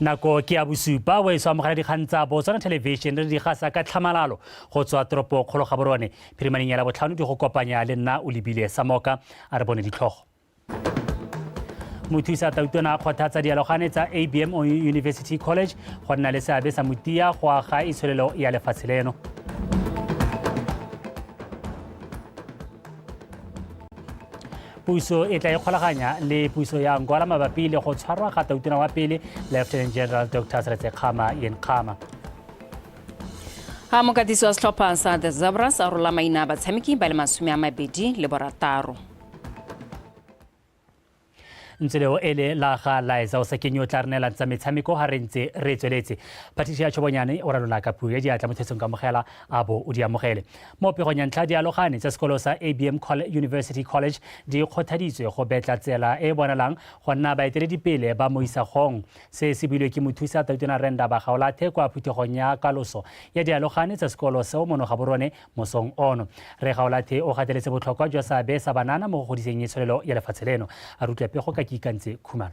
NAKO ke ya BOSUPA we so amogela dikgang tsa BOTSWANA television re di gasa ka tlhamalalo go tswa toropo kgolo Gaborone phirimaneng ya LABOTLHANO di go kopanya le nna o lebile Samoka a re bone ditlhogo. Mothusa tautona kgothatsa dialogane tsa ABM University College go nna le seabe sa motia go aga itsholelo ya lefatshe leno. Puso e tla ikgolaganya le puso ya Angola mabapi le go tshwarwa ga tautona wa pele Lieutenant General Dr. Khama Khama. Ha mokatisi wa setlhopha sa The Zebras a rola maina batshameki ba le 26. Ntseleo ele la ga laeza o sa kenyo tla rnela tsa metshameko ha re ntse re tsweletse Patricia Chobonyane o ralola ka puo ya diatla mothetsong ka mogela a bo o di amogele mo pegong ya ntlha dialogane tsa sekolo sa ABM University College di kgothaditswe go betla tsela e bonalang go nna baeteledipele ba moisagong se se builwe ke mothusa tautona Renda ba gaolathe kwa phuthegong ya kaloso ya dialogane tsa sekolo seo mono Gaborone mosong ono re gaolathe o gateletse botlhokwa jwa seabe sa banana mo go godiseng itsholelo ya lefatshe leno a rutwa pego ka ikantse Khumalo.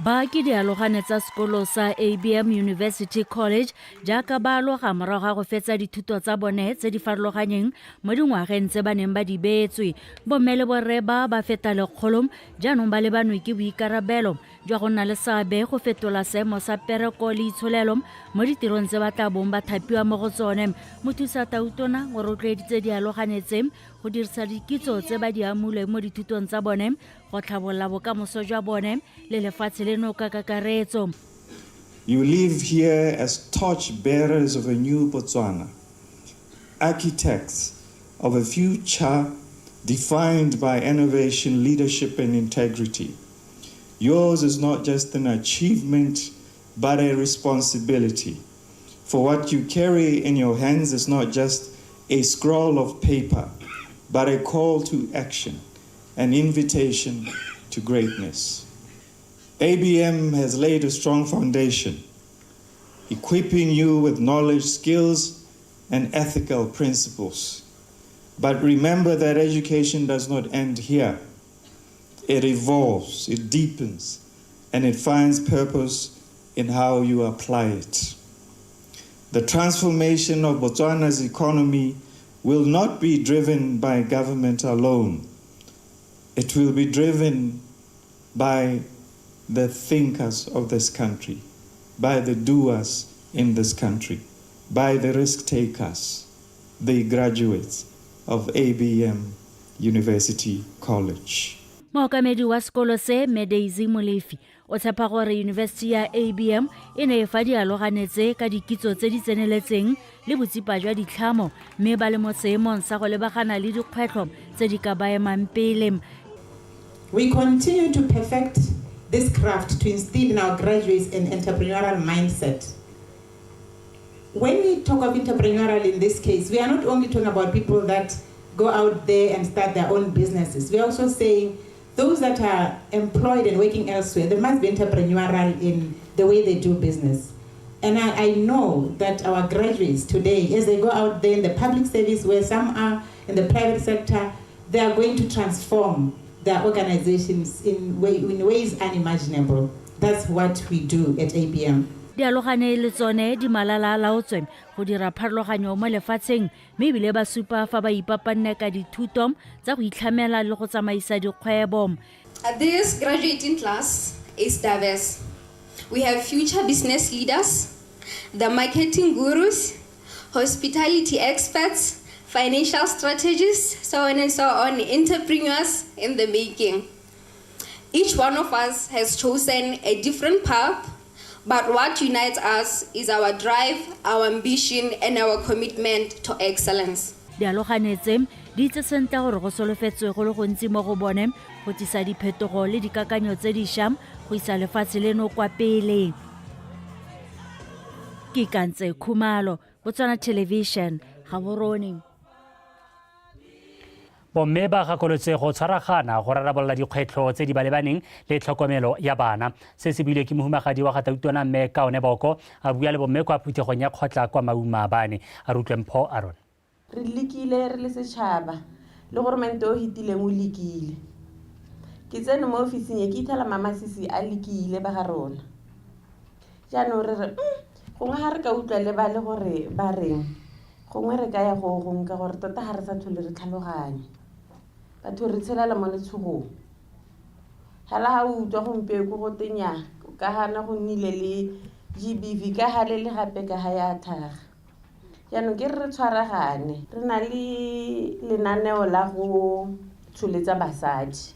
Ba ke dialogane tsa sekolo sa ABM University College jaaka ba loga morago ga go fetsa dithuto tsa bone tse di farologaneng mo dingwageng tse ba neng ba di beetswe bomme le borre ba feta lekgolong jaanong ba lebanwe ke boikarabelo jwa go nna le seabe go fetola seemo sa pereko le itsholelo mo ditirong tse ba tla bong ba thapiwa mo go tsone mothusa tautona o rotloeditse dialogane tse go dirisa dikitso tse ba di amulwe mo dithutong tsa bone go tlhabolola bokamoso jwa bone le lefatshe leno ka kakaretso. You live here as torch bearers of a new Botswana, architects of a future defined by innovation, leadership, and integrity. Yours is not just an achievement, but a responsibility. For what you carry in your hands is not just a scroll of paper, but a call to action, an invitation to greatness. ABM has laid a strong foundation, equipping you with knowledge, skills, and ethical principles. But remember that education does not end here. It evolves, it deepens, and it finds purpose in how you apply it. The transformation of Botswana's economy will not be driven by government alone. It will be driven by the thinkers of this country, by the doers in this country, by the risk takers, the graduates of ABM University College. Mookamedi wa sekolo se Medeizi Molefi o tshepa gore University ya ABM e ne e fa dialogane tse ka dikitso tse di tseneletseng le botsipa jwa ditlhamo mme ba le mo seemong sa go lebagana le dikgwetlho tse di ka baemang pele. We continue to perfect this craft to instill in our graduates an entrepreneurial mindset. When we talk of entrepreneurial in this case, we are not only talking about people that go out there and start their own businesses. We are also saying those that are employed and working elsewhere, they must be entrepreneurial in the way they do business. And I know that our graduates today, as they go out there in the public service, where some are in the private sector, they are going to transform their organizations in ways unimaginable. That's what we do at ABM. Dialogane le tsone di malala-a-laotswe go dira pharologanyo mo lefatsheng mme ebile ba supa fa ba ipapanne ka dithuto tsa go itlhamela le go tsamaisa dikgwebo. This graduating class is diverse. We have future business leaders, the marketing gurus, hospitality experts, financial strategists, so on and so on, entrepreneurs in the making. Each one of us has chosen a different path, but what unites us is our drive, our ambition, and our commitment to excellence. Dialogane tse di itse senta gore go solofetswe go le gontsi mo go bone go tisa diphetogo le dikakanyo tse di sham go isa lefatshe leno kwa pele. Ke kantse Khumalo, Botswana Television, Gaborone. Bomme ba gakolotse go tshwaragana go rarabolola dikgwetlho tse di balebaneng le tlhokomelo ya bana se se builwe ke mohumagadi wa gatautona mme Kaone Boko a bua le bomme kwa phuthegong ya kgotla kwa Maumabane a rutlwe mpho a rona. Re lekile re le setšhaba le gore mente o hitileng o lekile ke tsene mo ofising e ke ithela mama sisi a lekile ba ga rona jaanong re re gongwe ga re ka utlwa le ba le gore ba reng gongwe re ka ya go gongwe ka gore tota ga re sa tlhole re tlhaloganye batho re tshelela mo letshogong hala ha o utlwa gompieko go tenya ka gana go nnile le GBV ka gale le gape ka ga ya tlhaga jaanong ke re tshwaragane re na le lenaneo la go tsholetsa basadi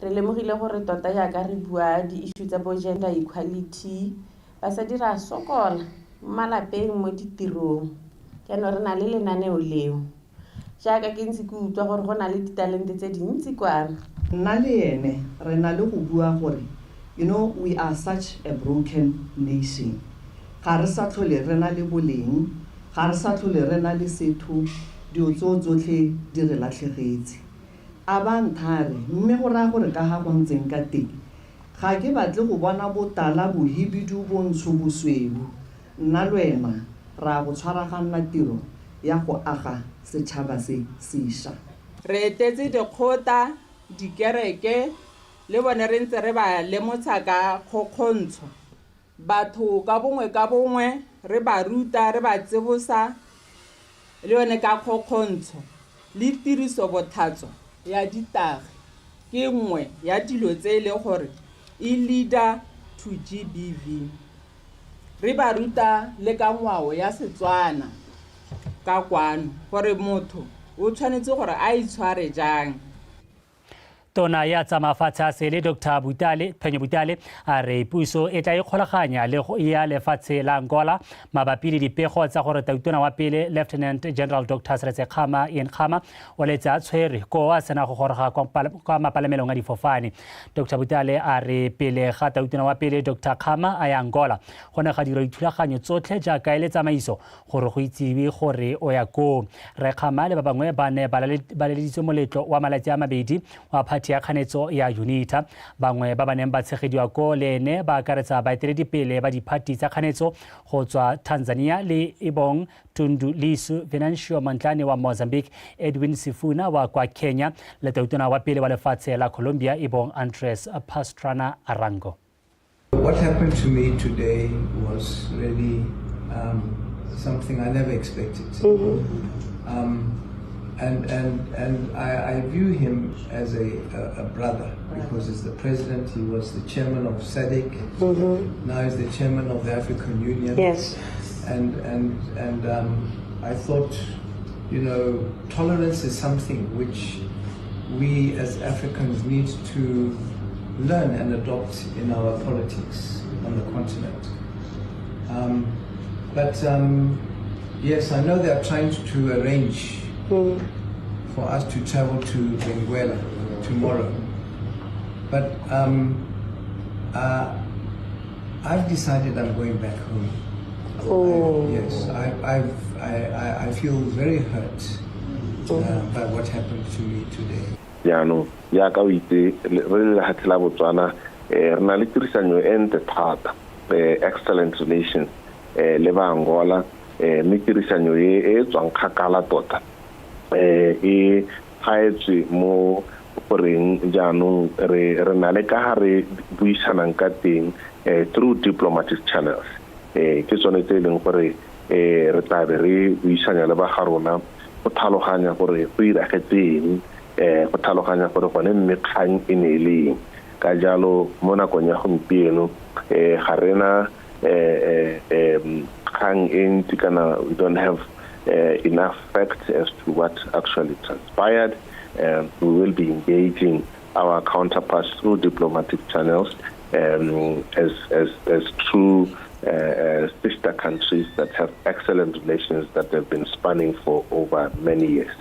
re lemogile gore tota jaaka re bua di-issue tsa bo gender equality basadi ra sokola malapeng mo ditirong jaanong re na le lenaneo leo jaaka ke ntse ke utlwa gore go na le ditalente tse dintsi kwana nna le ene re na le go bua gore we are such a broken nation ga re sa tlhole re na le boleng ga re sa tlhole re na le setho dio tsotlhe di re latlhegetse a ba nthare mme go raya gore ka ga go ntseng ka teng ga ke batle go bona botala bohibidu bontsho bosweu nna le wena ra go tshwaraganna tiro ya go aga setšhaba se sešwa re etetse dikgotla dikereke le bone re ntse re ba lemotsa ka kgokgontsho batho ka bongwe re ba ruta re ba tsebosa le yone ka kgokgontsho le tiriso bothatso ya ditagi ke nngwe ya dilo tse le gore e leader to GBV re ba ruta le ka ngwao ya Setswana ka kwano gore motho o tshwanetse gore a itshware jang Tona ya tsa mafatshe a sele Dr. Phenyo Butale a re puso e tla ikgolaganya le go ya lefatshe la Angola mabapi le dipego tsa gore tautona wa pele Lieutenant General Dr. Khama Khama o letse a tshwere ko a sena go goroga kwa mapalamelong a difofane. Dr. Butale a re pele ga tautona wa pele Dr. Khama a ya Angola go ne ga dira dithulaganyo tsotlhe jaaka ile tsamaiso gore go itsewe gore o ya ko re Khama le ba bangwe ba ne ba leleditswe moletlo wa malatsi a mabedi wa ya kganetso ya UNITA bangwe ba baneng ba tshegediwa ko le ene ba akaretsa baeteledipele ba diphathi tsa kganetso go tswa Tanzania le Ibong Tundu Lisu Venancio Mantlane wa Mozambique Edwin Sifuna wa kwa Kenya le tautona wa pele wa lefatshe la Colombia Ibong Andres Pastrana Arango. What happened to me today was really something I never expected. And I view him as a brother because he's the president, he was the chairman of SADC, now he's the chairman of the African Union. Yes. And I thought, tolerance is something which we as Africans need to learn and adopt in our politics on the continent. Yes, I know they are trying to arrange for us to travel to Benguela tomorrow. But I've decided I'm going back home. Yes, I feel very hurt by what happened to me today. Yano ya ka witse re la hatla BOTSWANA re na le tirisanyo ente thata excellent relations le ba Angola me tirisanyo e tswang kgakala tota e gaetswe mo goreng jaanong re na le ka gare buisanang ka teng through diplomatic channels ke tsone tse leng gore re tla be re buisanya le ba ga rona go tlhaloganya gore go iragetseng go tlhaloganya gore gone mmekgang e ne le ka jalo mo nakong ya gompieno ga rena kgang e ntsi kana we don't have enough facts as to what actually transpired. We will be engaging our counterparts through diplomatic channels as true sister countries that have excellent relations that have been spanning for over many years.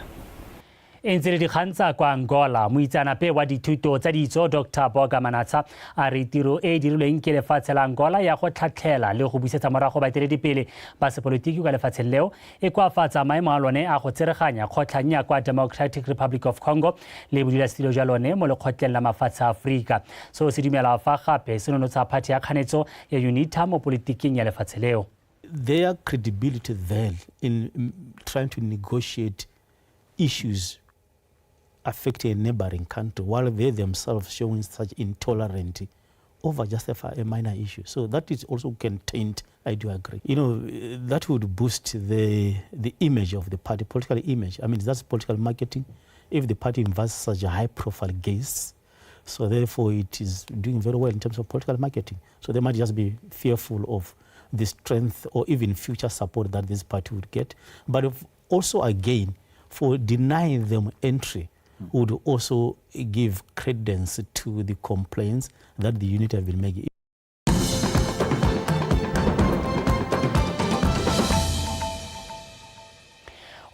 Ntse le dikgantsa kwa Angola moitseanape wa dithuto tsa ditso Dr. Boga Manatsa a re tiro e dirilweng ke lefatshe la Angola ya go tlhatlhela le go busetsa morago baeteledipele ba sepolotiki ka lefatsheng leo e koafatsa maemo a lone a go tsereganya kgotlhang kwa Democratic Republic of Congo le bodulasetilo jwa lone mo lekgotleng la mafatshe a Afrika so se dumela fa gape se nonotsa phathi ya kganetso ya UNITA mo politiking ya lefatshe leo. Their credibility then in trying to negotiate issues affecting a neighboring country while they themselves showing such intolerant over justify a minor issue. So that is also can taint, I do agree. You know, that would boost the image of the party, political image. I mean, that's political marketing. If the party invites such a high-profile guests, so therefore it is doing very well in terms of political marketing. So they might just be fearful of the strength or even future support that this party would get. But also, again, for denying them entry would also give credence to the complaints that the unit have been making.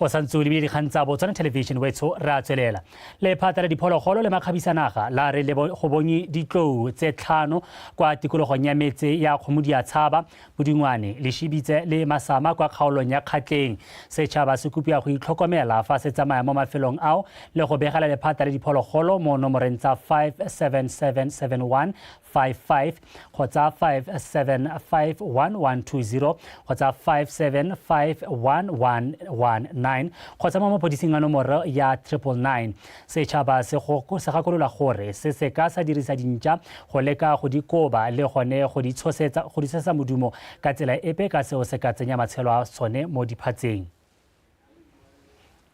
o santse o lebile dikgang tsa Botswana television wetso ra tswelela le phata la diphologolo le makgabisanaga la re le go bonye ditlou tse 5 kwa tikologong ya metse ya Khomodi ya Tshaba Bodingwane le Shibitse le Masama kwa kgaolong ya Kgatleng setšhaba se kopia go itlhokomela fa se tsamaya mo mafelong ao le go begela le phata la diphologolo mo nomoreng tsa 57771 55 kgotsa 5751120 kgotsa 5751119 kgotsa mo mapodising a nomoro ya 999 setšhaba se gakolola gore se se ka sa dirisa dintša go leka go dikoba le gone go di tshosetsa modumo ka tsela epe ka seo se ka tsenya matshelo a sone mo diphatseng.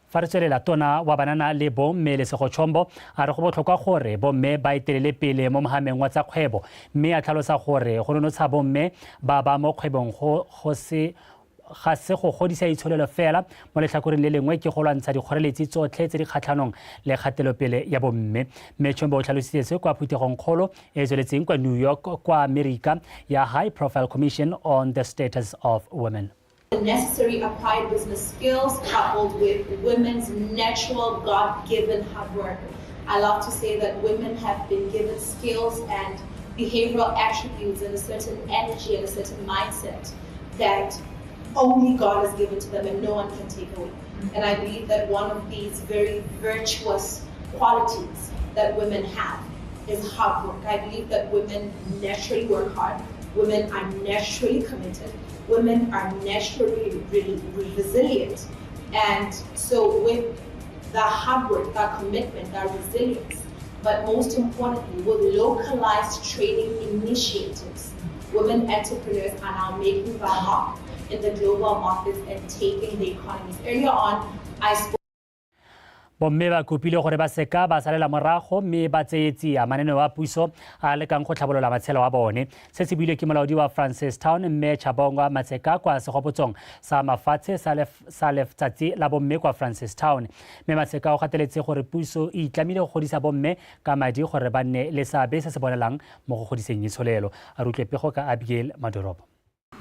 Fa re tswelela tona wa banana le bomme Lesego Chombo a re go botlhokwa gore bomme ba etelele pele mo mohameng wa tsa kgwebo mme a tlhalosa gore go nonotsha bomme ba mo kgwebong ga se go godisa itsholelo fela mo letlhakoreng le lengwe ke go lwantsha dikgoreletsi tsotlhe tse di kgatlhanong le kgatelopele ya bomme. Mme Chombo o tlhalositse kwa phuthegong kgolo e tsweletseng kwa New York kwa America ya High Profile Commission on the Status of Women. The necessary applied business skills coupled with women's natural God-given hard work. I love to say that women have been given skills and behavioral attributes and a certain energy and a certain mindset that only God has given to them and no one can take away. And I believe that one of these very virtuous qualities that women have is hard work. I believe that women naturally work hard. Women are naturally committed. Women are naturally really resilient. And so with the hard work, that commitment, that resilience, but most importantly, with localized training initiatives, women entrepreneurs are now making the mark in the global markets and taking the economies. Earlier on, I spoke. Bomme ba kopile gore ba seka ba salela morago mme ba tseyetsi a mananeo a puso a lekang go tlhabolola matshelo a bone se se buile ke molaodi wa Francistown mme Chabongwa Matseka kwa segopotsong sa mafatshe sa letsatsi la bomme kwa Francistown mme Matseka o gateletse gore puso e itlamile go godisa bomme ka madi gore ba nne le seabe se se bonelang mo go godiseng itsholelo a rutle pego ka Abigail Madoropo.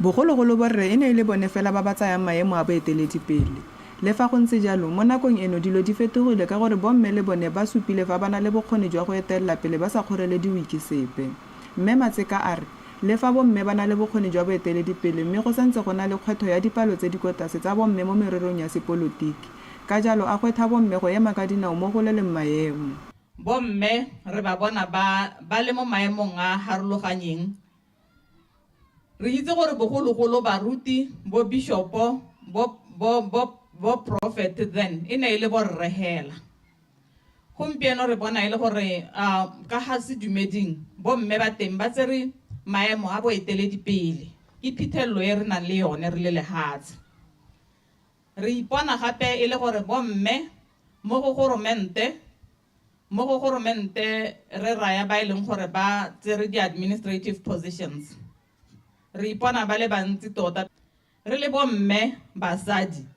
Bogologolo borre e ne le bone fela ba ba tsayang maemo a boeteledipele pele le fa go ntse jalo mo nakong eno dilo di fetogile ka gore bomme le bone ba supile fa bana le bokgoni jwa go etelela pele ba sa kgorelediwe ke sepe mme Matseka a re le fa bomme ba na le bokgoni jwa boeteledipele mme go santse go na le kgwetho ya dipalo tse di kotase tsa bomme mo mererong ya sepolotiki ka jalo a gwetha bomme go ema ka dinao mo go le leng maemo. Bomme re ba bona ba le mo maemong a harologanyeng re itse gore bogologolo baruti bo bishopo bo prophet then e ne ile bo rrehela gompieno re bona ile gore ka ga se dumeding bomme ba teng ba tsere maemo a boeteledipele ke phithello e re nang le yone re le lehatse re ipona gape ile gore bomme mo go goromente re raya ba ileng gore ba tsere di administrative positions re ipona ba le bantsi tota re le bomme basadi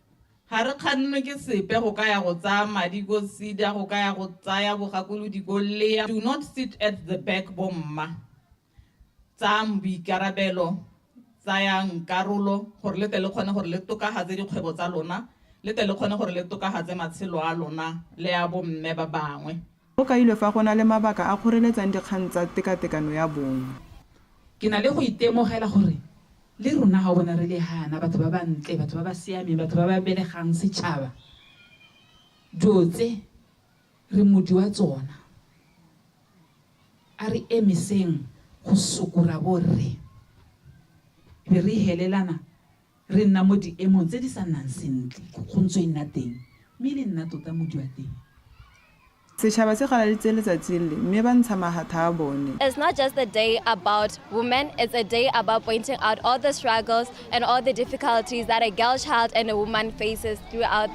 ha re kgannwe ke sepe go ka ya go tsaya madi go sida go ka ya go tsaya bogakolodi go lea. Do not sit at the back bomma tsa boikarabelo tsayang karolo gore le tele kgone gore le tokagatse dikgwebo tsa lona le tele kgone gore le tokagatse matshelo a lona le ya bomme ba bangwe. Go kailwe fa go na le mabaka a kgoreletsang dikgang tsa tekatekano ya bong. Ke na le go itemogela gore le rona ga bona re le hana batho ba bantle batho ba ba siameng batho ba ba belegang setšhaba dotse re modi wa tsona a re emiseng go sokora borre be re helelana re nna mo diemong tse di sa nnang sentle go ntse e nna teng mme le nna tota modi wa teng It's not just a day about women, it's a day about pointing out all the struggles and all the difficulties that a girl child and a woman faces throughout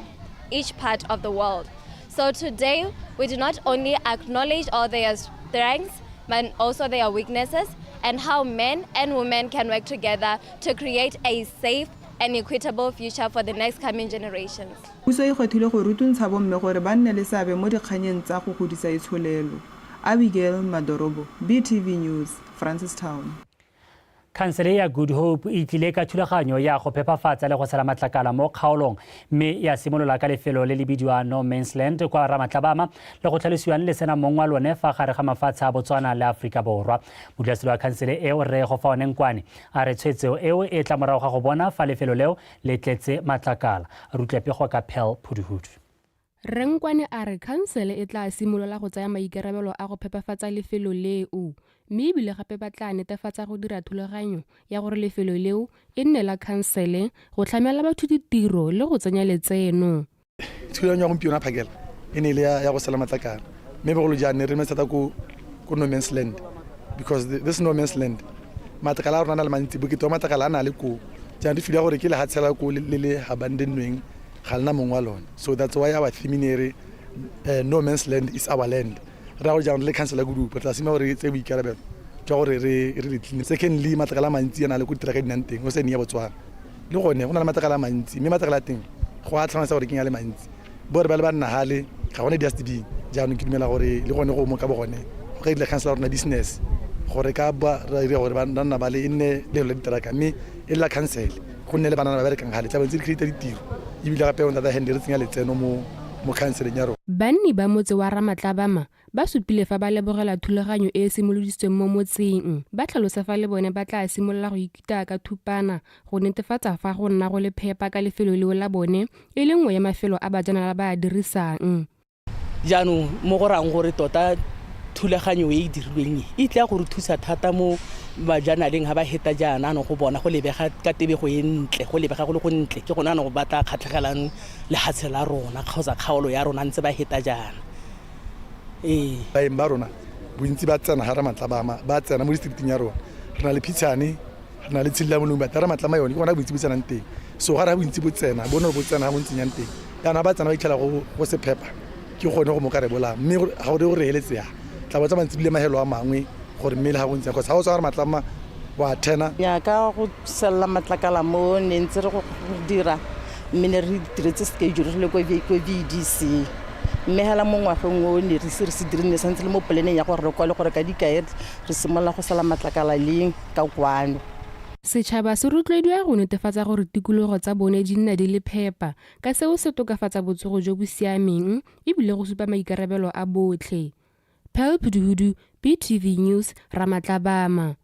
each part of the world. So today, we do not only acknowledge all their strengths, but also their weaknesses, and how men and women can work together to create a safe and equitable future for the next coming generations. Abigail Madorobo, BTV News, Francistown. Khansele ya Good Hope e tlile ka thulaganyo ya go phepafatsa le go sala matlakala mo kgaolong mme ya simolola ka lefelo le le bidiwa No Man's Land kwa Ramatlabama le go tlhalosiwang le sena mongwa lone fa gare ga mafatshe a Botswana le Afrika Borwa. Modulasetulo wa khansele eo re go fa Nkwane a re tshwetso eo e tla morago ga go bona fa lefelo leo le tletse matlakala. Rutlepego ka Pel Phuduhudu. Nkwane a re khansele e tla simolola go tsaya maikarabelo a go phepafatsa lefelo leo mme ebile gape ba tla netefatsa go dira thulaganyo ya gore lefelo leo e nne la khansele go tlhamela batho ditiro le go tsenya letseno. Thulaganyo ya gompieno phakela e ne ile ya go sala matlakala mme bogolo jaanong re metsa ko No Man's Land because this No Man's Land matlakala a rona le mantsi bokete wa matlakala a na le ko jaanong re fila gore ke le hatsela ko le abandonweng ga lena mongwe wa lone. So that's why our theme No Man's Land is our land. Ra go jang le cancela group tla sima gore tse boikarabelo tja gore re clean. Secondly matlakala mantsi yana le go dira ka dinanteng o se ne ya Botswana le gone go na le matlakala mantsi mme matlakala teng go a tlhana sa gore ke nya le mantsi bore ba le ba nna hale ga gone DSTV jaanong ke dumela gore le gone go mo ka bogone go ka ile cancela rona business gore ka ba ra ire gore ba nna ba le inne le le diteraka mme e la cancel go nne le banana ba berekang hale tla ba ntse create ditiro e bile gape on the other hand re tsenya letseno mo canceleng ya rona. Banni ba motse wa Ramatlabama ba supile fa ba lebogela thulaganyo e simoloditsweng mo motseng ba tlhalosa fa le bone ba tla simolola go ikita ka thupana go netefatsa fa go nna go le phepa ka lefelo leo la bone e le nngwe ya mafelo a bajanala ba a dirisang. Jaanong mo go rang gore tota thulaganyo e dirilweng e tla go re thusa thata mo bajanaleng ha ba heta jana no go bona go lebega ka tebego e ntle go lebega go le go ntle ke gona no go batla kgatlhegelang le hatsela rona kgotsa kgaolo ya rona ntse ba heta jana. Ba rona bontsi ba tsena ha Ramatlabama ba tsena mo districting ya rona re na le Phitshane re na le Tshila Molumba tara Matlama yone ke gona bontsi bo tsenang teng so ga ra bontsi bo tsena bona bo tsena ha bontsi nyang teng yana ba tsena ba itlhela go se phepa ke gone go mo ka re bola mme ga o re go re heletsea tla ba tsamantsi bile mahelo a mangwe gore mmele ha go ntse go sa go tswa Ramatlama wa thena ya ka go sella matlakala mo ne ntse re go dira mme re diretse schedule le ko VDC mme hala mo ngwageng o ne re se dirine santse le mo planeng ya gore re kwa le gore ka dikae re simolla go sala matlakala le ka kwano. Setšhaba se rotloediwa go netefatsa gore tikologo tsa bone di nna di le phepa ka seo se tokafatsa botsogo jo bo siameng ebile go supa maikarabelo a botlhe. Pel Phuduhudu, BTV News, Ramatlabama.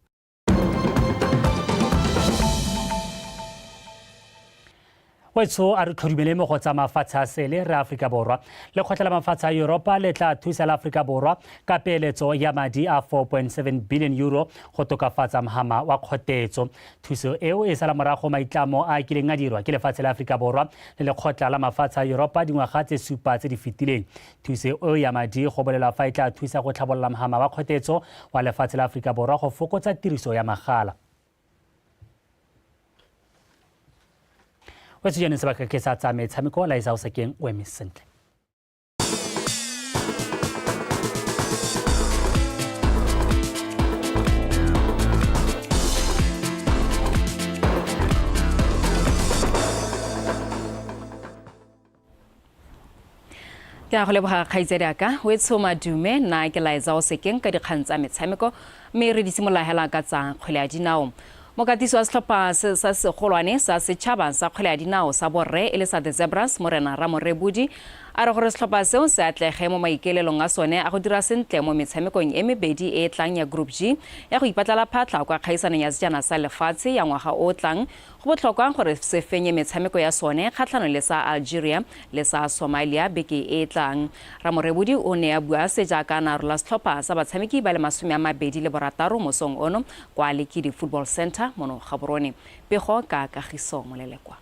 Wetso a re tlhodumele mo go tsa mafatshe a sele re Afrika Borwa le kgotla mafatshe a Europa le tla thusa la Afrika Borwa ka peeletso ya madi a 4.7 billion euro go tokafatsa mahama wa kgotetso. Thuso eo e sala morago maitlamo a kileng a dirwa ke lefatshe la Afrika Borwa le lekgotla la mafatshe a Europa dingwaga tse supa tse di fetileng. Thuso eo ya madi go bolela fa e tla thusa go tlhabolola mahama wa kgotetso wa lefatshe la Afrika Borwa go fokotsa tiriso ya magala. Wetso jane sebaka ke sa tsa metshameko la isa o sekeng o eme sentle. Ke a go leboga kgaitsedi aka Wetso Madume na ke la isa o sekeng ka dikgang tsa metshameko mme re di simolola hela ka tsa kgwele ya dinao. Mokatiso wa setlhopha sa segolwane sa setšhaba sa kgwele ya dinao sa borre e le sa The Zebras Morena Ramorebodi a re gore setlhopha seo se atlege mo maikelelong a sone a go dira sentle mo metshamekong e mebedi e tlang ya Group G ya go ipatlela phatla kwa kgaisanong ya sejana sa lefatshe ya ngwaga o tlang. Go botlhokwa gore se fenye metshameko ya sone kgatlhanong le sa Algeria le sa Somalia beke e tlang. Ramorebodi o ne a bua se jaaka na rola setlhopha sa batshameki ba le 26 mo song ono kwa Lekidi Football Center mono Gaborone. Pego ka Kagiso Molelekwa.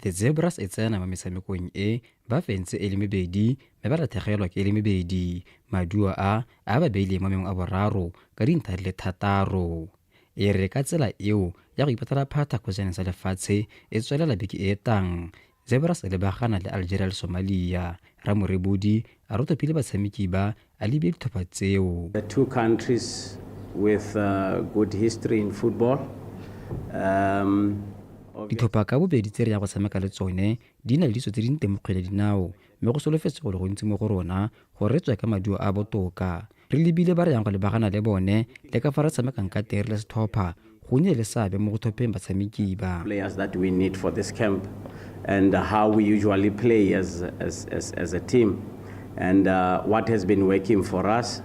The Zebras e tsena mo metshamekong e ba fentse e le mebedi mme ba latlhegelwa ke e le mebedi. Maduo a ba beile mo mengwe a boraro ka dintlha di le 6. E re ka tsela eo ya go ipatala phata kgojaneng sa lefatshe e tswelela beke e tang. Zebras e lebagana le Algeria le Somalia. Ramorebodi a rotopile batshameki ba a lebile ditlhopha tseo. The two countries with good history in football. Ditlhopha ka bobedi tse re ya go tshameka le tsone di na le ditso tse dinteng mo kgwele dinao mme go solofetse go le gontsi mo go rona gore re tswe ka maduo a botoka. Re lebile ba re yang go lebagana le bone le ka fa re tshamekang ka teng le setlhopha go nnile le seabe mo go thopeng batshameki ba. Players that we need for this camp and how we usually play as a team and what has been working for us.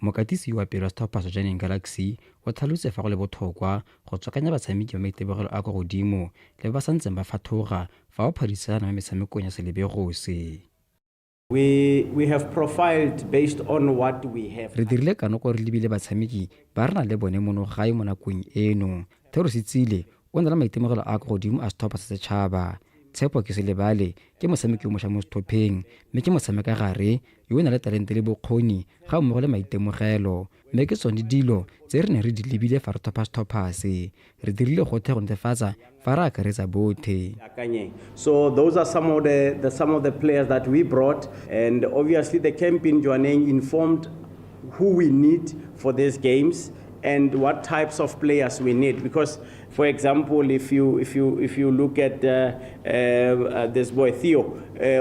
Mokatisi wa pelo setlhopha Sojaneng Galaxy o tlhalotse fa go le botlhokwa go tswakanya batshameki ba maitebogelo a kwa godimo le ba santseng ba fathoga fa o phadisana mo metshamekong ya selebegose. We have profiled based on what we have. Re dirile kanoko re lebile batshameki ba rena le bone mono gae mo nakong eno. Thero Setsile o na le maitemogelo a kwa godimo a setlhopha sa setšhaba. Tshepo ke Selebale ke motshameki o mošwa mo setlhopheng mme ke motshameka gare yo o na le talente le bokgoni ga mmogo le maitemogelo mme ke tsone dilo tse re ne re di lebile fa re thopa setlhopha se. Re dirile gotlhe go netefatsa fa re akaretsa botlhe. So those are some of the players that we brought, and obviously the camp in Joaneng informed who we need for these games and what types of players we need, because for example if you look at this boy Theo,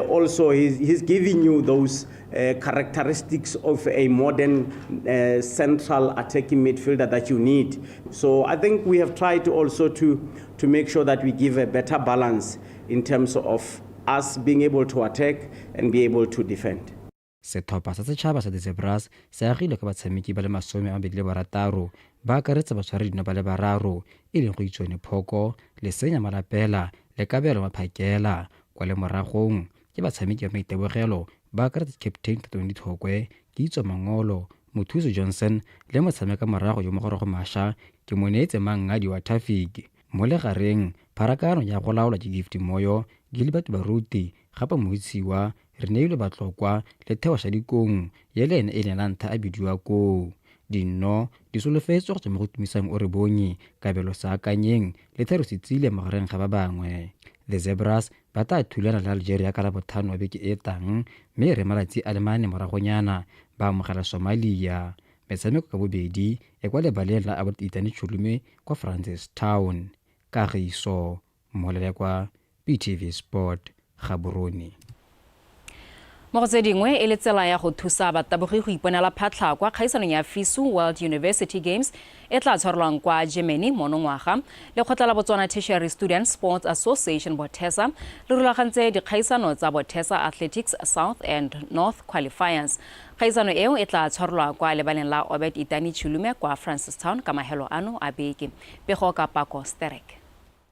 also he's giving you those characteristics of a modern central attacking midfielder that you need. So I think we have tried to also to make sure that we give a better balance in terms of us being able to attack and be able to defend. Setlhopha sa setšhaba sa The Zebras se agilwe ka batshameki ba le 26 ba akaretsa batshwari dino ba le 3 e leng go itsone Phoko, Lesenya Malapela le Kabelo Maphakela. Kwa le moragong ke batshameki ba maitebogelo ba akaretsa Captain Tatoni Thokwe, Kitso Mangolo, Mothusi Johnson le motshameka morago yo mogoro go masha ke Monetse Mangadi wa Traffic. Mo le gareng pharakano ya go laolwa ke Gift Moyo, Gilbert Baruti, gape moitsiwa re neilwe Batlokwa le Theo Shadikong ye le ene e le nantha a bidiwa ko. Dino di solofetswe go tswa mo go tumisang o re bonye Kabelo sa Akanyeng le Thero Setsile magareng ga ba bangwe. The Zebras ba tla thulana le Algeria ka LABOTLHANO beke e tang mme re malatsi a le 4 moragonyana ba amogela Somalia. Metshameko ka bobedi e kwa lebaleng la Abot-Itaani kwa Francistown. Kagiso Molele kwa PTV Sport Gaborone. Mo go tse dingwe e le tsela ya go thusa batabogi go iponela phatlha kwa kgaisanong ya FISU World University Games e tla tshwarelwang kwa Germany monongwaga. Lekgotla la Botswana Tertiary Student Sports Association BOTSWANA le rulagantse dikgaisano tsa BOTSWANA Athletics South and North Qualifiers. Kgaisano eo e tla tshwarelwa kwa lebaleng la Abot-Itaani kwa Francistown ka mahelo ano a beke. Pego ka Pako Sterek.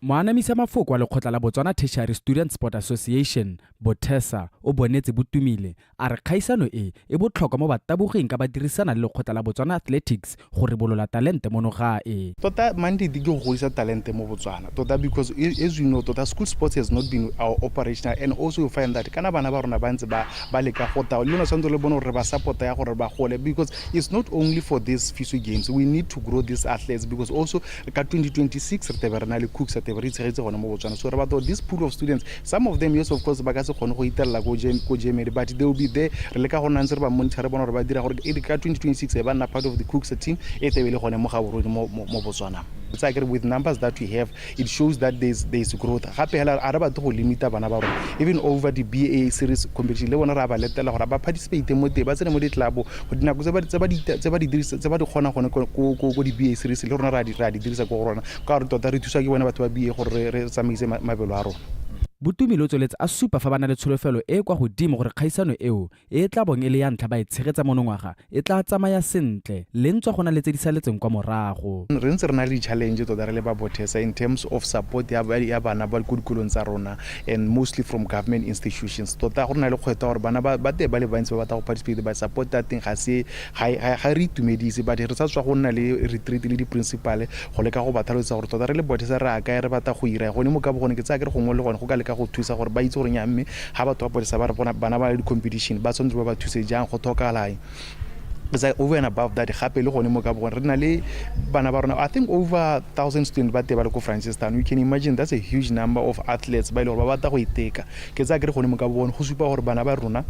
Moanamisa mafoko wa lekgotla la Botswana Tertiary Student Sport Association BOTSWANA o bonetse Botumile a re kgaisano e botlhokwa mo batabogeng ka ba dirisana le lekgotla la Botswana Athletics gore bolola talente mo nogae. Tota mandate ke go godisa talente mo Botswana. Tota because as you know, tota school sports has not been operational, and also you find that kana bana ba rona ba ntse ba leka go ta le no santse le bona gore ba support ya gore ba gole, because it's not only for these FISU games. We need to grow these athletes because also ka 2026 re tebe rena le cooks so about this pool of students, some of them, yes, of course, but they will be there. Monitor 2026 part of the Cooks team. It's like with numbers that we have, it shows that there's growth. Even over the BA series competition, they participate in the club. Botumile o tsweletse a supa fa ba na le tsholofelo e kwa godimo gore kgaisano eo e tla bong e le ya ntlha ba e tshegetsa monongwaga e tla tsamaya sentle le ntswa go na le tse di saletseng kwa morago. Re ntse re na le di-challenge tota re le ba BOTSWANA in terms of support ya bana ba ko dikolong tsa rona and mostly from government institutions. Tota go na le kgwetwa gore bana ba te ba le bantsi ba batla go participate ba support that thing ga re itumedise but re sa tswa go nna le retreat le di-principal go leka go ba tlhalosetsa gore tota re le BOTSWANA re aka re batla go ira gone mo ka bogone ke tsaya ke re gongwe le gone go ka leka go thusa gore ba itse gore nya mme ga batho ba BOTSWANA ba re bona bana ba le di-competition ba tshwanetse ba ba thuse jang go tlhokagala over and above that gape le gone mo ka bogone re na le bana ba rona I think over 1,000 students ba te ba le ko Francistown. You can imagine that's a huge number of athletes ba ile gore ba batla go iteka ke tsaya ke re gone mo ka bogone go supa gore bana ba rona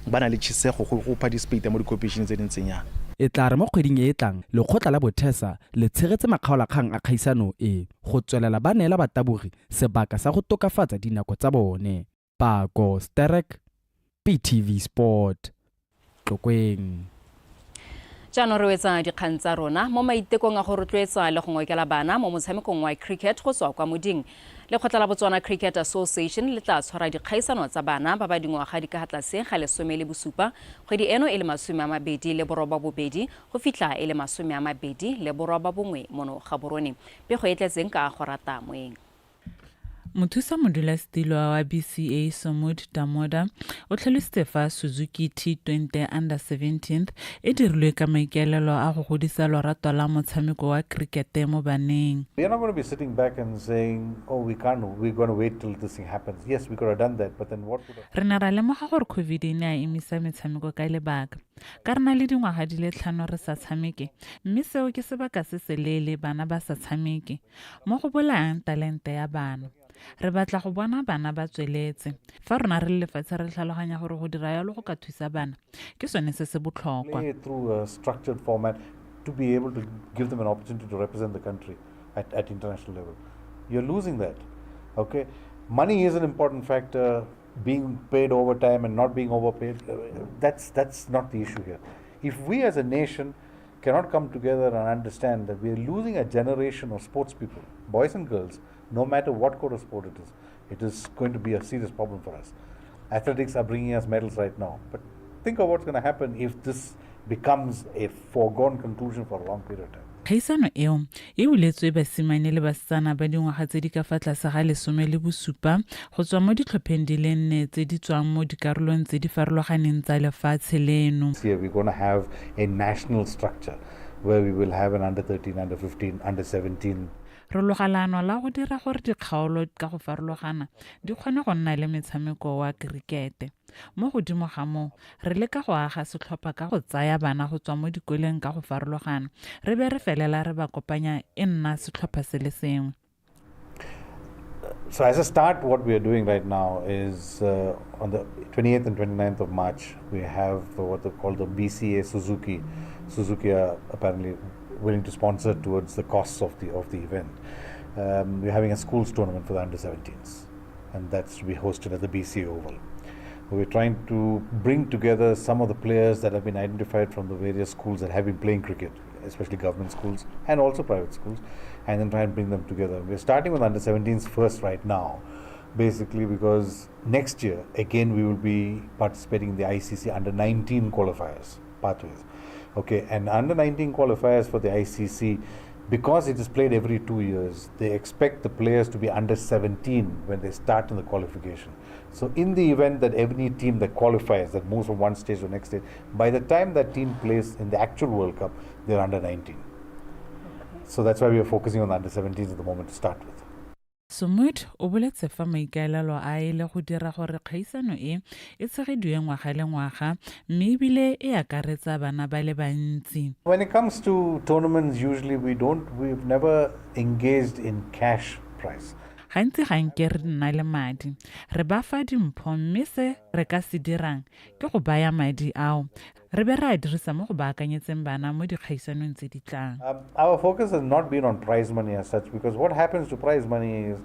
ba na le tšhisego go participate mo di-competition tse dintseng yang. E tla re mo kgweding e tlang lekgotla la BOTSWANA le tshegetse makgaolakgang a kgaisano e go tswelela ba neela batabogi sebaka sa go tokafatsa dinako tsa bone. Pako Sterek, PTV Sport, Tlokweng. Jaanong re wetsa dikgang tsa rona mo maitekong a go rotloetsa le go ngokela bana mo motshamekong wa cricket go tswa kwa moding. Lekgotla la BOTSWANA Cricket Association le tla tshwara dikgaisano tsa bana ba ba dingwaga di ka ga tlase ga 17 kgwedi eno e le 28 go fitlha e le 29 mono ga borone pego e tletseng ka go rata moeng. Mothusa modulasetilo wa BCA Somod Damoda o tlhalositse fa Suzuki T20 Under 17 e dirilwe ka maikaelelo a go godisa lorato la motshameko wa cricket mo baneng. We are not going to be sitting back and saying, oh, we're going to wait till this thing happens. Yes, we could have done that, but then what would have... Re ne ra lemoga gore COVID e ne a emisa metshameko ka lebaka. Ka re na le dingwaga di le 5 re sa tshameke, mme seo ke sebaka se se leele bana ba sa tshameke mo go bolayang talente ya bana. Re batla go bona bana ba tsweletse fa rona re lefatshe re tlhaloganya gore go dira yalo go ka thusa bana ke sone se se botlhokwa. Through a structured format to be able to give them an opportunity to represent the country at international level. You're losing that. Okay, money is an important factor. Being paid overtime and not being overpaid, that's not the issue here. If we as a nation cannot come together and understand that we are losing a generation of sports people, boys and girls, no matter what kind of sport it is going to be a serious problem for us. Athletics are bringing us medals right now, but think of what's going to happen if this becomes a foregone conclusion for a long period of time. Kgaisano eo e uletswe basimane le basetsana ba dingwaga tse di ka fa tlase ga 17 go tswa mo ditlhopheng di le 4 tse di tswang mo dikarolong tse di farologaneng tsa lefatshe leno. Here we're going to have a national structure where we will have an under 13, under 15, under 17. Re logalano la go dira gore dikgaolo ka go farologana di kgone go nna le metshameko wa cricket. Mo godimo ga mo re leka go aga setlhopha ka go tsaya bana go tswa mo dikoleng ka go farologana re be re felela re ba kopanya e nna setlhopha se le sengwe. So as a start, what we are doing right now is on the 28th and 29th of March, we have what they call the BCA Suzuki. Suzuki are apparently willing to sponsor towards the costs of the event. We're having a schools tournament for the under 17s, and that's to be hosted at the BCA Oval. We're trying to bring together some of the players that have been identified from the various schools that have been playing cricket, especially government schools and also private schools, and then try and bring them together. We're starting with under 17s first right now, basically because next year again we will be participating in the ICC under 19 qualifiers pathways. Okay, and under 19 qualifiers for the ICC, because it is played every 2 years, they expect the players to be under 17 when they start in the qualification. So in the event that any team that qualifies, that moves from one stage to the next stage, by the time that team plays in the actual World Cup, they're under 19. Okay. So that's why we are focusing on the under 17s at the moment to start with. Somod o boletse fa maikaelelo a ile go dira gore kgaisano e tshegediwe ngwaga le ngwaga mme ebile e akaretsa bana ba le bantsi. When it comes to tournaments, usually we've never engaged in cash prize. Gantsi ga nke re nna le madi re ba fa dimpho mme se re ka se dirang ke go baya madi ao re be ra dirisa mo go baakanyetseng bana mo dikgaisanong tse di tlang. Our focus has not been on prize money as such, because what happens to prize money is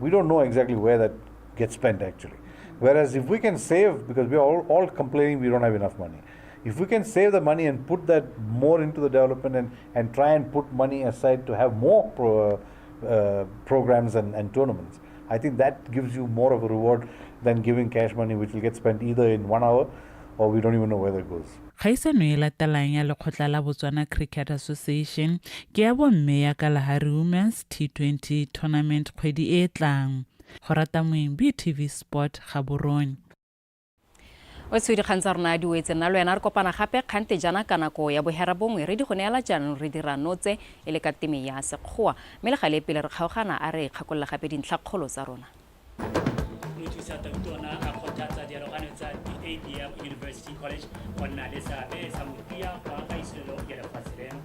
we don't know exactly where that gets spent actually. Whereas if we can save, because we are all complaining we don't have enough money, if we can save the money and put that more into the development and try and put money aside to have more programs and tournaments, I think that gives you more of a reward than giving cash money, which will get spent either in 1 hour or we don't even know where that goes. Kgaisano e latelang ya lekgotla la Botswana Cricket Association ke ya bomme ya Kalahari Women's T20 Tournament kgwedi e tlang. Go rata moeng BTV Sport Gaborone. o tswe dikgang tsa rona di wetse nna le wena re kopana gape kgante jana ka nako ya bohera bongwe re di go neela jaanong re dira notse e le ka teme ya sekgowa mme le gale pele re kgaogana a re kgakolola gape dintlhakgolo tsa rona. University College on Nalesa Samutia, Francistown Women.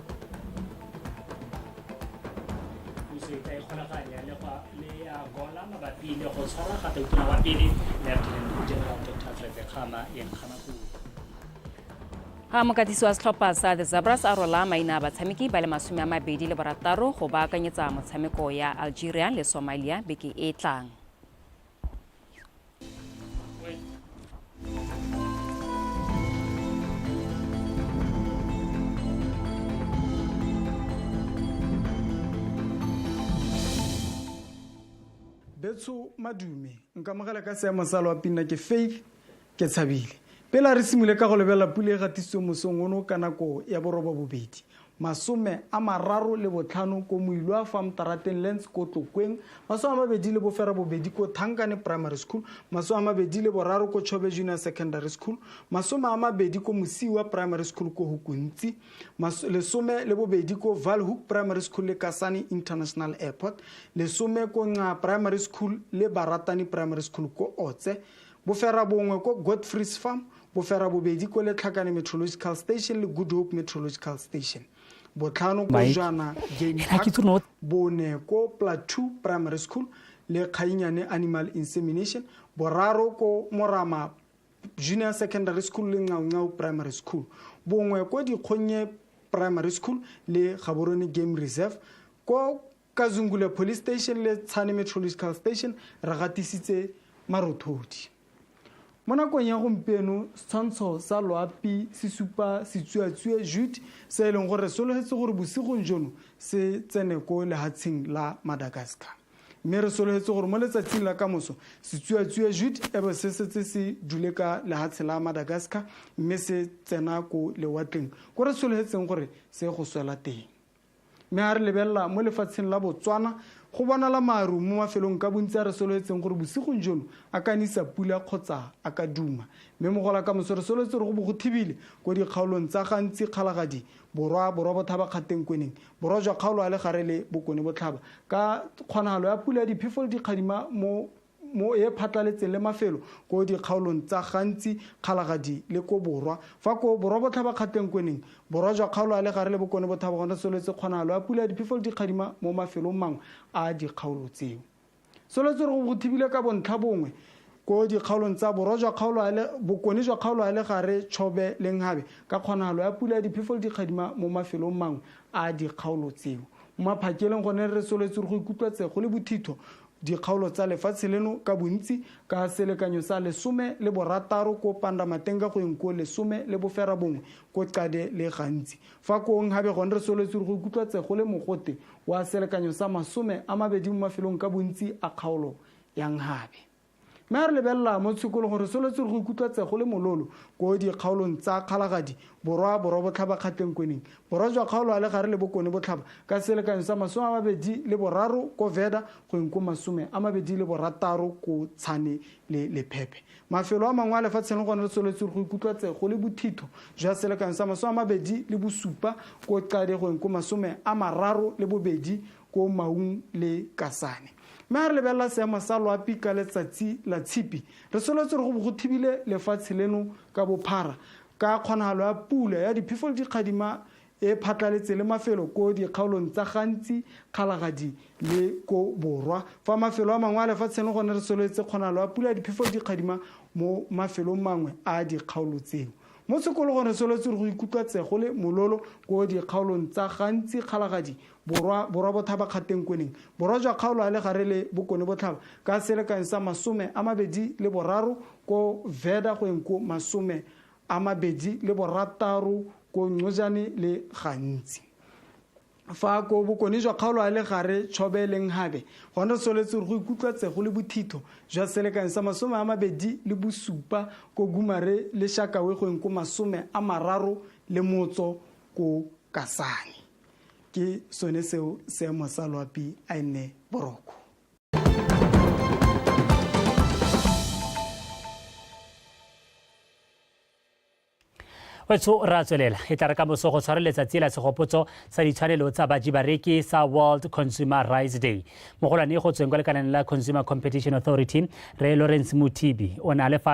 Usai khonaganya le fa le ya gola mabapi le go tshwara ga tautona wa pele Lieutenant General Dr. Khama Khama. Mokatisi wa setlhopha sa The Zebras a rola maina batshameki ba le 26 go baakanyetsa motshameko ya Algeria le Somalia beke e tlang. Betso madume nka mogela ka seemo sa lo pina ke Faith ke tshabile pela re simule ka go lebela pule ga tiso mosong ono ka nako ya boroba bobedi 35 ko moilwa fam tarateng lens ko tlokweng 22 fera bobedi ko Thankane Primary School 23 ko Chobe Junior Secondary School 20 ko Musiwa Primary School ko Hukuntsi 12 ko Valhoek Primary School le Kasane International Airport 10 ko Nga Primary School le Baratani Primary School ko Otse bofera bongwe ko Godfrey's Farm bofera bobedi ko le Tlhakane Meteorological Station le Good Hope Meteorological Station botlhano ko Jana Game Park bone ko Plateau Primary School le Khainyane Animal Insemination boraro ko Morama Junior Secondary School le Ngaungau Primary School bongwe ko Dikgonye Primary School le Gaborone Game Reserve ko Kazungula Police Station le Tshwane Meteorological Station re gatisitse marothodi mona ko ya gompieno tshwantsho sa loapi se supa setsuatsue Jude se eleng gore solohetse gore bosigong jono se tsene ko lehatsheng la Madagascar mme re solohetse gore mo letsatsing la kamoso setsuatsue Jude ebe se setse se dule ka lehatshe la Madagascar mme se tsena ko lewatleng go re solohetseng gore se go swela teng mme a re lebella mo lefatsheng la Botswana go bona la maru mo mafelong ka bontsi a re solohetseng gore bosigong jono a kanisa pula kgotsa a ka duma mme mogola ka mosore solohetse re go thibile ko dikgaolong tsa gantsi kgalagadi borwa bothaba kgateng kweneng borwa jwa kgaolo a le gare le bokone botlhaba ka kgonagalo ya pula ya diphefolo dikgadima mo e phatlaletseng le mafelo ko dikgaolong tsa gantsi kgalagadi le ko borwa fa ko borwa botlhaba kgateng kweneng borwa jwa kgaolo a le gare le bokone bothaba gona soletse kgonagalo ya pula ya diphefolo dikgadima mo mafelong mangwe a dikgaolo tseo soletse re go thibile ka bontlha bongwe ko dikgaolong tsa borwa jwa kgaolo a le bokone jwa kgaolo a le gare Chobe le Ngabe ka kgonagalo ya pula ya diphefolo dikgadima mo mafelong mangwe a dikgaolo tseo mo maphakeleng gone re soletse re go ikutlwatse go le bothitho dikgaolo tsa lefatshe leno ka bontsi ka selekanyo sa 16 ko Pandamatenga go eng ko 10 le bofera bongwe ko Qade le Gantsi fa ko Ngabe gone re soletse go ikutlwatse go le mogote wa selekanyo sa 20 mo mafelong ka bontsi a kgaolo ya Ngabe mme re lebella mo tshikolo gore soletse go ikutlwatse go le mololo ko dikgaolong tsa kgalagadi borwa botlhaba kgateng kweneng borwa jwa kgaolo a le gare le bokone botlhaba ka selekanyo sa 23 ko Veda go eng ko 26 ko Tshane le Lephephe mafelo a mangwe a lefatsheng gone re soletse go ikutlwatse go le bothitho jwa selekanyo sa 27 ko Qade go eng ko 32 ko Maun le Kasane mme re lebella seemo sa loapi ka letsatsi la tshipi re soletse go thibile lefatshe leno ka bophara ka kgonagalo ya pula ya diphefolo dikgadima e phatlaletse le mafelo ko dikgaolong tsa gantsi kgalagadi le ko borwa fa mafelo a mangwe a lefatsheng gone re soletse kgonagalo ya pula ya diphefolo dikgadima mo mafelong mangwe a dikgaolo tseo mo sekolo gone soletse go ikutlwatse go le mololo ko dikgaolong tsa gantsi kgalagadi borwa bothaba kgateng kweneng borwa jwa kgaolo a le gare le bokone botlhaba ka selekanyo sa 23 ko Veda go eng ko 26 ko Ngojane le Gantsi fa ko bokone jwa kgaolo a le gare tshobeleng gabe gona soletse go ikutlwa tsego le bothitho jwa selekanyo sa 27 ko Gumare le Shakawe go eng ko 30 ko Kasane ke sone seo seemo sa loapi a ene boroko. Wetso ra tswelela e tla re ka moso go tshwareletsa tsela segopotso sa ditshwanelo tsa bajibareki sa World Consumer Rights Day. Mogolwane go tsweng kwa lekaleng la Consumer Competition Authority, Re Lawrence Mutibi o na le